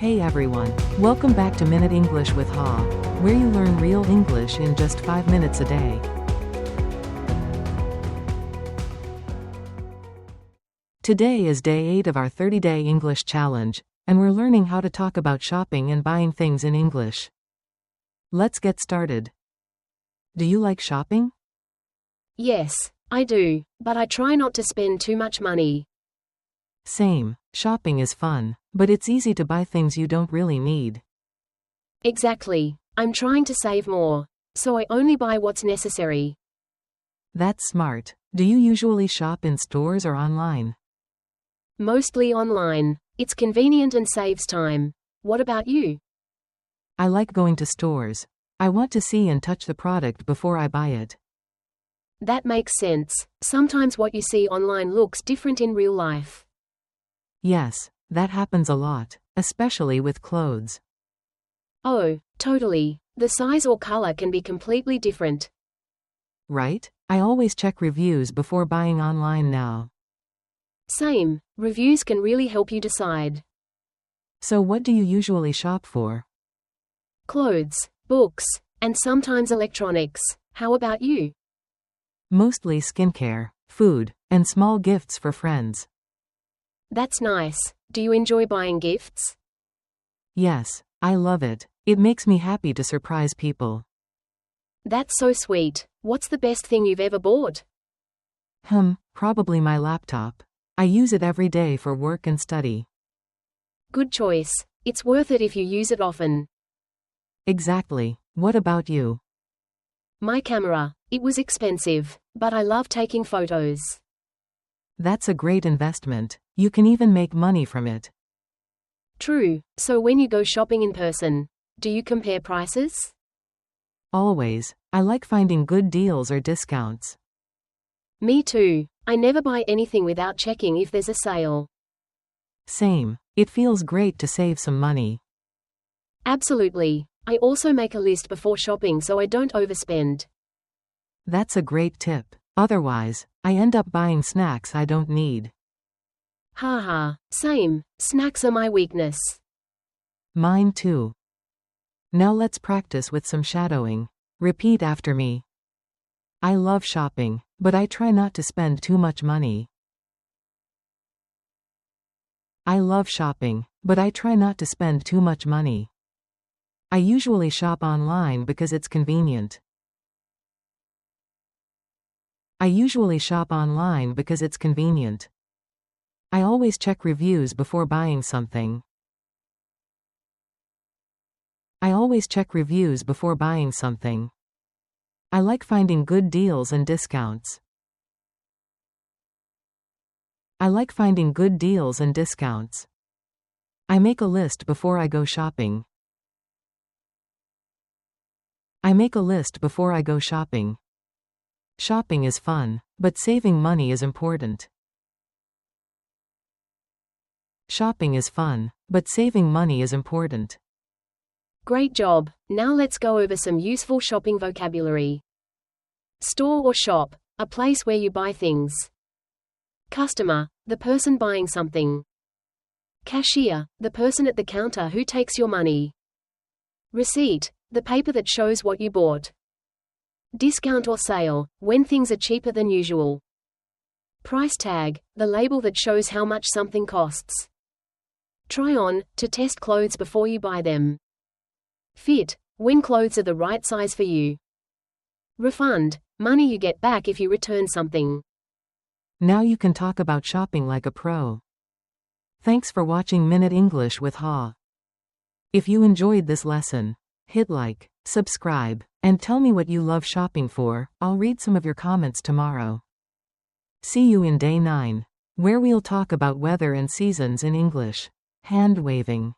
Hey everyone, welcome back to Minute English with Ha, where you learn real English in just 5 minutes a day. Today is day 8 of our 30-day English challenge, and we're learning how to talk about shopping and buying things in English. Let's get started. Do you like shopping? Yes, I do, but I try not to spend too much money. Same, shopping is fun, but it's easy to buy things you don't really need. Exactly. I'm trying to save more, so I only buy what's necessary. That's smart. Do you usually shop in stores or online? Mostly online. It's convenient and saves time. What about you? I like going to stores. I want to see and touch the product before I buy it. That makes sense. Sometimes what you see online looks different in real life. Yes, that happens a lot, especially with clothes. Oh, totally. The size or color can be completely different. Right? I always check reviews before buying online now. Same. Reviews can really help you decide. So what do you usually shop for? Clothes, books, and sometimes electronics. How about you? Mostly skincare, food, and small gifts for friends. That's nice. Do you enjoy buying gifts? Yes, I love it. It makes me happy to surprise people. That's so sweet. What's the best thing you've ever bought? Probably my laptop. I use it every day for work and study. Good choice. It's worth it if you use it often. Exactly. What about you? My camera. It was expensive, but I love taking photos. That's a great investment. You can even make money from it. True. So when you go shopping in person, do you compare prices? Always. I like finding good deals or discounts. Me too. I never buy anything without checking if there's a sale. Same. It feels great to save some money. Absolutely. I also make a list before shopping so I don't overspend. That's a great tip. Otherwise, I end up buying snacks I don't need. Haha, same. Snacks are my weakness. Mine too. Now let's practice with some shadowing. Repeat after me. I love shopping, but I try not to spend too much money. I love shopping, but I try not to spend too much money. I usually shop online because it's convenient. I usually shop online because it's convenient. I always check reviews before buying something. I always check reviews before buying something. I like finding good deals and discounts. I like finding good deals and discounts. I make a list before I go shopping. I make a list before I go shopping. Shopping is fun, but saving money is important. Shopping is fun, but saving money is important. Great job. Now let's go over some useful shopping vocabulary. Store or shop, a place where you buy things. Customer, the person buying something. Cashier, the person at the counter who takes your money. Receipt, the paper that shows what you bought. Discount or sale, when things are cheaper than usual. Price tag, the label that shows how much something costs. Try on, to test clothes before you buy them. Fit, when clothes are the right size for you. Refund, money you get back if you return something. Now you can talk about shopping like a pro. Thanks for watching Minute English with Ha. If you enjoyed this lesson, hit like, subscribe, and tell me what you love shopping for. I'll read some of your comments tomorrow. See you in day 9, where we'll talk about weather and seasons in English. Hand waving.